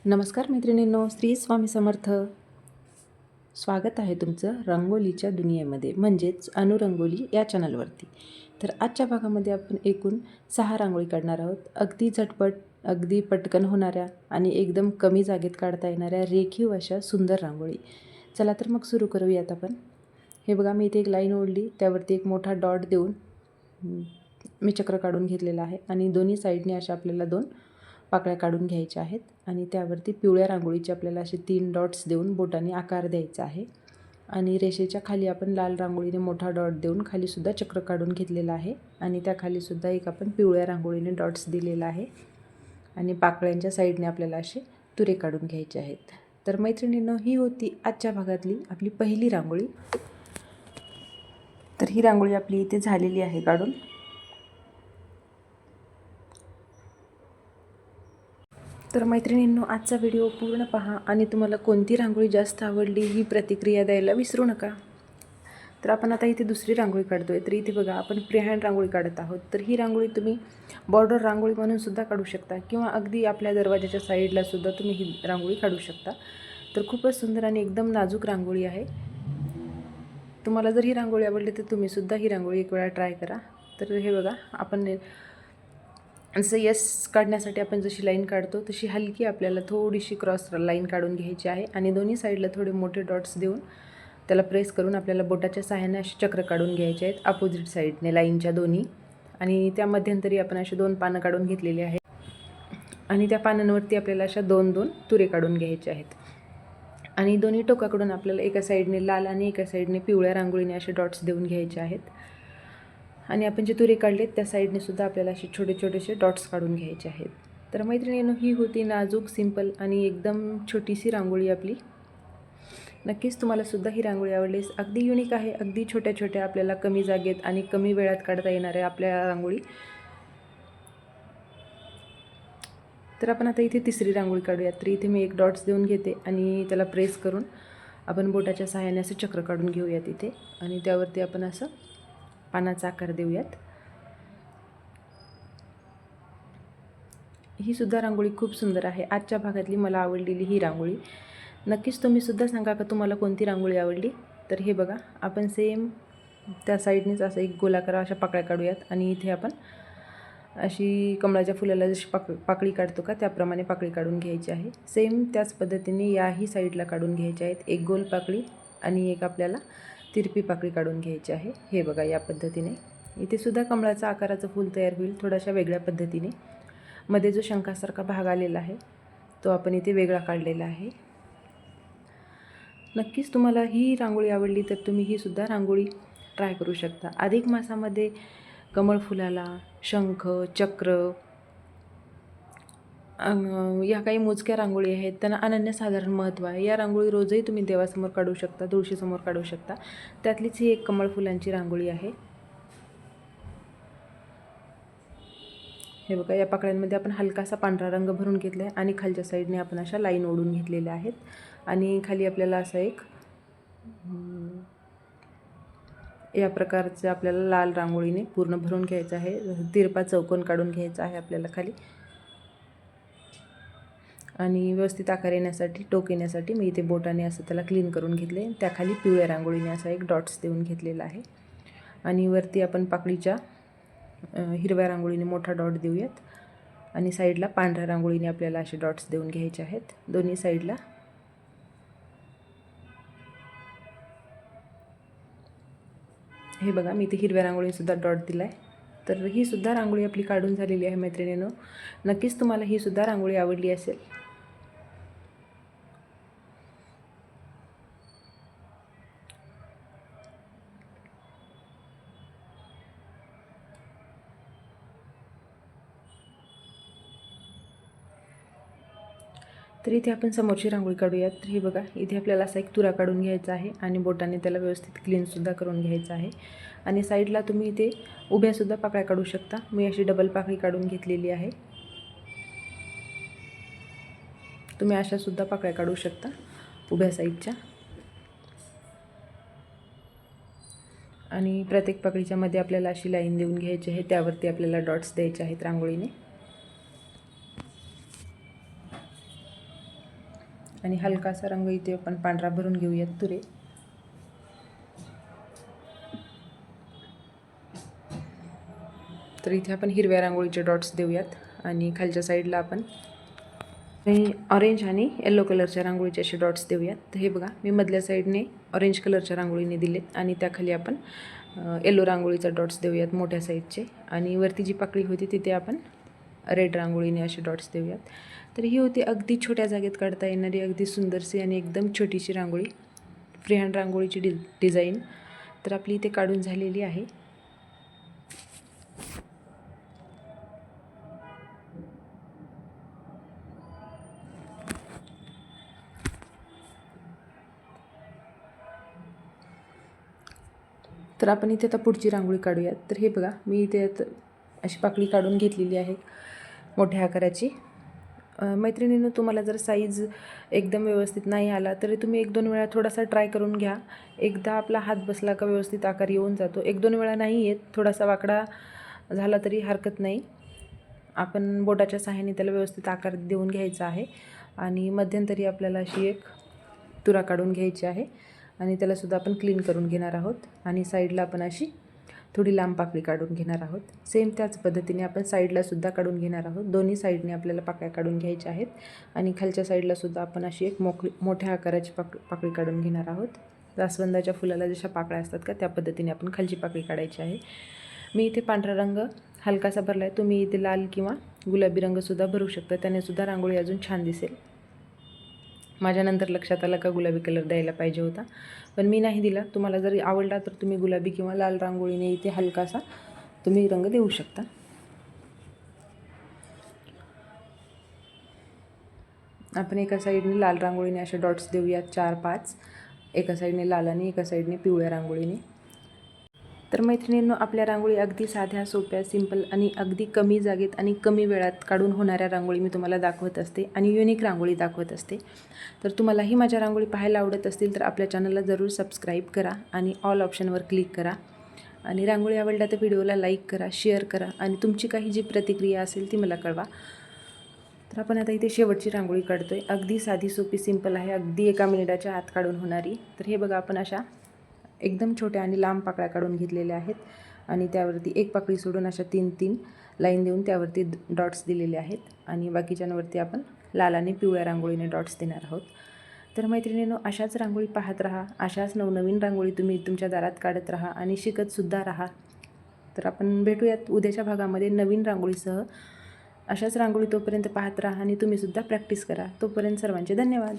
नमस्कार मैत्रिणींनो, श्री स्वामी समर्थ. स्वागत आहे तुमचं रंगोलीच्या दुनियेमध्ये, म्हणजेच अनुरंगोली या चॅनलवरती. तर आजच्या भागामध्ये आपण एकूण 6 रांगोळी काढणार आहोत. अगदी झटपट, अगदी पटकन होणाऱ्या आणि एकदम कमी जागेत काढता येणाऱ्या रेखीव अशा सुंदर रांगोळी. चला तर मग सुरू करूयात आपण. हे बघा, मी इथे एक लाईन ओढली, त्यावरती एक मोठा डॉट देऊन मी चक्र काढून घेतलेलं आहे आणि दोन्ही साईडने अशा आपल्याला 2 पाकळ्या काढून घ्यायच्या आहेत आणि त्यावरती पिवळ्या रांगोळीचे आपल्याला असे 3 डॉट्स देऊन बोटाने आकार द्यायचा आहे. आणि रेषेच्या खाली आपण लाल रांगोळीने मोठा डॉट देऊन खालीसुद्धा चक्र काढून घेतलेलं आहे आणि त्या खालीसुद्धा एक आपण पिवळ्या रांगोळीने डॉट्स दिलेला आहे आणि पाकळ्यांच्या साईडने आपल्याला असे तुरे काढून घ्यायचे आहेत. तर मैत्रिणींनो, ही होती आजच्या भागातली आपली पहिली रांगोळी. तर ही रांगोळी आपली इथे झालेली आहे काढून. तर मैत्रिणींनो, आजचा व्हिडिओ पूर्ण पहा आणि तुम्हाला कोणती रांगोळी जास्त आवडली ही प्रतिक्रिया द्यायला विसरू नका. तर आपण आता इथे दुसरी रांगोळी काढतो आहे. तर इथे बघा, आपण फ्रीहँड रांगोळी काढत आहोत. तर ही रांगोळी तुम्ही बॉर्डर रांगोळी म्हणूनसुद्धा काढू शकता किंवा अगदी आपल्या दरवाजाच्या साईडलासुद्धा तुम्ही ही रांगोळी काढू शकता. तर खूपच सुंदर आणि एकदम नाजूक रांगोळी आहे. तुम्हाला जर ही रांगोळी आवडली तर तुम्हीसुद्धा ही रांगोळी एक वेळा ट्राय करा. तर हे बघा, आपण असं यस काढण्यासाठी आपण जशी लाईन काढतो तशी हलकी आपल्याला थोडीशी क्रॉस लाईन काढून घ्यायची आहे आणि दोन्ही साईडला थोडे मोठे डॉट्स देऊन त्याला प्रेस करून आपल्याला बोटाच्या सहाय्याने असे चक्र काढून घ्यायचे आहेत अपोजिट साईडने लाईनच्या दोन्ही. आणि त्या मध्यंतरी आपण असे 2 पानं काढून घेतलेली आहेत आणि त्या पानांवरती आपल्याला अशा 2-2 तुरे काढून घ्यायचे आहेत आणि दोन्ही टोकाकडून आपल्याला एका साईडने लाल आणि एका साईडने पिवळ्या रांगोळीने असे डॉट्स देऊन घ्यायचे आहेत. आणि आपण जे तुरे काढलेत त्या साईडने सुद्धा आपल्याला असे छोटे छोटेसे डॉट्स काढून घ्यायचे आहेत. तर मैत्रिणींनो, ही होती नाजूक, सिंपल आणि एकदम छोटीशी रांगोळी आपली. नक्कीच तुम्हाला सुद्धा ही रांगोळी आवडलीस. अगदी युनिक आहे, अगदी छोट्या छोट्या आपल्याला कमी जागेत आणि कमी वेळात काढता येणाऱ्या आपल्या रांगोळी. तर आपण आता इथे तिसरी रांगोळी काढूयात. तर इथे मी एक डॉट्स देऊन घेते आणि त्याला प्रेस करून आपण बोटाच्या सहाय्याने असं चक्र काढून घेऊयात इथे आणि त्यावरती आपण असं पानाचा आकार देऊयात. ही सुद्धा रांगोळी खूप सुंदर आहे. आजच्या भागातली मला आवडलेली ही रांगोळी. नक्कीच तुम्हीसुद्धा सांगा का तुम्हाला कोणती रांगोळी आवडली. तर हे बघा, आपण सेम त्या साईडनेच असं एक गोलाकार अशा पाकळ्या काढूयात आणि इथे आपण अशी कमळाच्या फुलाला जशी पाकळी काढतो का त्याप्रमाणे पाकळी काढून घ्यायची आहे. सेम त्याच पद्धतीने याही साईडला काढून घ्यायच्या आहेत. एक गोल पाकळी आणि एक आपल्याला तिरपी पाकळी काढून घ्यायची आहे. हे बघा, या पद्धतीने इथे सुद्धा कमळाचा आकाराचं फूल तयार होईल थोड्याशा वेगळ्या पद्धतीने. मध्ये जो शंखासारखा भाग आलेला आहे तो आपण इथे वेगळा काढलेला आहे. नक्कीच तुम्हाला ही रांगोळी आवडली तर तुम्ही ही सुद्धा रांगोळी ट्राय करू शकता. अधिक मासामध्ये कमळ फुलाला शंख, चक्र या काही मोजक्या रांगोळी आहेत, त्यांना अनन्यसाधारण महत्त्व आहे. या रांगोळी रोजही तुम्ही देवासमोर काढू शकता, तुळशीसमोर काढू शकता. त्यातलीच ही एक कमळ फुलांची रांगोळी आहे. हे बघा, या पाकळ्यांमध्ये आपण हलकासा पांढरा रंग भरून घेतला आहे आणि खालच्या साईडने आपण अशा लाईन ओढून घेतलेल्या आहेत आणि खाली आपल्याला असा एक या प्रकारचं आपल्याला लाल रांगोळीने पूर्ण भरून घ्यायचं आहे. तिरपा चौकोन काढून घ्यायचा आहे आपल्याला खाली आणि व्यवस्थित आकार येण्यासाठी, टोक येण्यासाठी मी इथे बोटाने असं त्याला क्लीन करून घेतले. त्याखाली पिवळ्या रांगोळीने असा एक डॉट्स देऊन घेतलेला आहे आणि वरती आपण पाकळीच्या हिरव्या रांगोळीने मोठा डॉट देऊयात आणि साईडला पांढऱ्या रांगोळीने आपल्याला असे डॉट्स देऊन घ्यायचे आहेत दोन्ही साईडला. हे बघा, मी इथे हिरव्या रांगोळीसुद्धा डॉट दिला आहे. तर ही सुद्धा रांगोळी आपली काढून झालेली आहे मैत्रिणींनो. नक्कीच तुम्हाला ही सुद्धा रांगोळी आवडली असेल. तर इथे आपण समोरची रांगोळी काढूयात. तर हे बघा, इथे आपल्याला असा एक तुरा काढून घ्यायचा आहे आणि बोटाने त्याला व्यवस्थित क्लीनसुद्धा करून घ्यायचं आहे आणि साईडला तुम्ही इथे उभ्यासुद्धा पाकळ्या काढू शकता. मी अशी डबल पाकळी काढून घेतलेली आहे. तुम्ही अशासुद्धा पाकळ्या काढू शकता उभ्या साईडच्या आणि प्रत्येक पाकळीच्या मध्ये आपल्याला अशी लाईन देऊन घ्यायची आहे. त्यावरती आपल्याला डॉट्स द्यायचे आहेत रांगोळीने. आणि हलकासा रंग इथे आपण पांढरा भरून घेऊयात तुरे. तर इथे आपण हिरव्या रांगोळीचे डॉट्स देऊयात आणि खालच्या साईडला आपण ऑरेंज आणि येलो कलरच्या रांगोळीचे असे डॉट्स देऊयात. तर हे बघा, मी मधल्या साईडने ऑरेंज कलरच्या रांगोळीने दिलेत आणि त्याखाली आपण येलो रांगोळीचा डॉट्स देऊयात मोठ्या साईजचे. आणि वरती जी पाकळी होती तिथे आपण रेड रांगोळीने असे डॉट्स देऊयात. तर ही होती अगदी छोट्या जागेत काढता येणारी अगदी सुंदरशी आणि एकदम छोटीशी रांगोळी, फ्री हँड रांगोळीची डिझाईन तर आपली इथे काढून झालेली आहे. तर आपण इथे आता पुढची रांगोळी काढूयात. तर हे बघा, मी इथे अशी पाकळी काढून घेतलेली आहे मोठ्या आकाराची. मैत्रिणींनो, तुम्हाला जर साईज एकदम व्यवस्थित नाही आला तरी तुम्ही 1-2 वेळा थोडासा ट्राय करून घ्या. एकदा आपला हात बसला का व्यवस्थित आकार येऊन जातो. 1-2 वेळा नाही येत, थोडासा वाकडा झाला तरी हरकत नाही. आपण बोटाच्या सहाय्याने त्याला व्यवस्थित आकार देऊन घ्यायचा आहे. आणि मध्यंतरी आपल्याला अशी एक तुरा काढून घ्यायची आहे आणि त्यालासुद्धा आपण क्लीन करून घेणार आहोत. आणि साईडला आपण अशी थोडी लांब पाकळी काढून घेणार आहोत. सेम त्याच पद्धतीने आपण साईडलासुद्धा काढून घेणार आहोत. दोन्ही साईडने आपल्याला पाकळ्या काढून घ्यायच्या आहेत. आणि खालच्या साईडलासुद्धा आपण अशी एक मोठ्या आकाराची पाकळी काढून घेणार आहोत. जास्वंदाच्या फुलाला जशा पाकळ्या असतात का त्या पद्धतीने आपण खालची पाकळी काढायची आहे. मी इथे पांढरा रंग हलकासा भरला आहे. तुम्ही इथे लाल किंवा गुलाबी रंगसुद्धा भरू शकता, त्यानेसुद्धा रांगोळी अजून छान दिसेल. माझ्यानंतर लक्षात आलं का गुलाबी कलर द्यायला पाहिजे होता, पण मी नाही दिला. तुम्हाला जर आवडला तर तुम्ही गुलाबी किंवा लाल रांगोळीने इथे हलकासा तुम्ही रंग देऊ शकता. आपण एका साईडने लाल रांगोळीने असे डॉट्स देऊयात 4-5, एका साईडने लाल आणि एका साईडने पिवळ्या रांगोळीने. तर मैत्रिणींनो, आपल्या रांगोळी अगदी साध्या, सोप्या, सिंपल आणि अगदी कमी जागेत आणि कमी वेळात काढून होणाऱ्या रांगोळी मी तुम्हाला दाखवत असते आणि युनिक रांगोळी दाखवत असते. तर तुम्हालाही माझ्या रांगोळी पाहायला आवडत असतील तर आपल्या चॅनलला जरूर सबस्क्राईब करा आणि ऑल ऑप्शनवर क्लिक करा. आणि रांगोळी आवडल्या तर व्हिडिओला लाईक करा, शेअर करा आणि तुमची काही जी प्रतिक्रिया असेल ती मला कळवा. तर आपण आता इथे शेवटची रांगोळी काढतो आहे. अगदी साधी, सोपी, सिंपल आहे, अगदी 1 मिनिटाच्या आत काढून होणारी. तर हे बघा, आपण अशा एकदम छोट्या आणि लांब पाकळ्या काढून घेतलेल्या आहेत आणि त्यावरती एक पाकळी सोडून अशा 3-3 लाईन देऊन त्यावरती डॉट्स दिलेले आहेत आणि बाकीच्यांवरती आपण लाल आणि पिवळ्या रांगोळीने डॉट्स देणार आहोत. तर मैत्रिणींनो, अशाच रांगोळी पाहत राहा, अशाच नवनवीन रांगोळी तुम्ही तुमच्या दारात काढत राहा आणि शिकतसुद्धा राहा. तर आपण भेटूयात उद्याच्या भागामध्ये नवीन रांगोळीसह. अशाच रांगोळी तोपर्यंत पाहत राहा आणि तुम्हीसुद्धा प्रॅक्टिस करा. तोपर्यंत सर्वांचे धन्यवाद.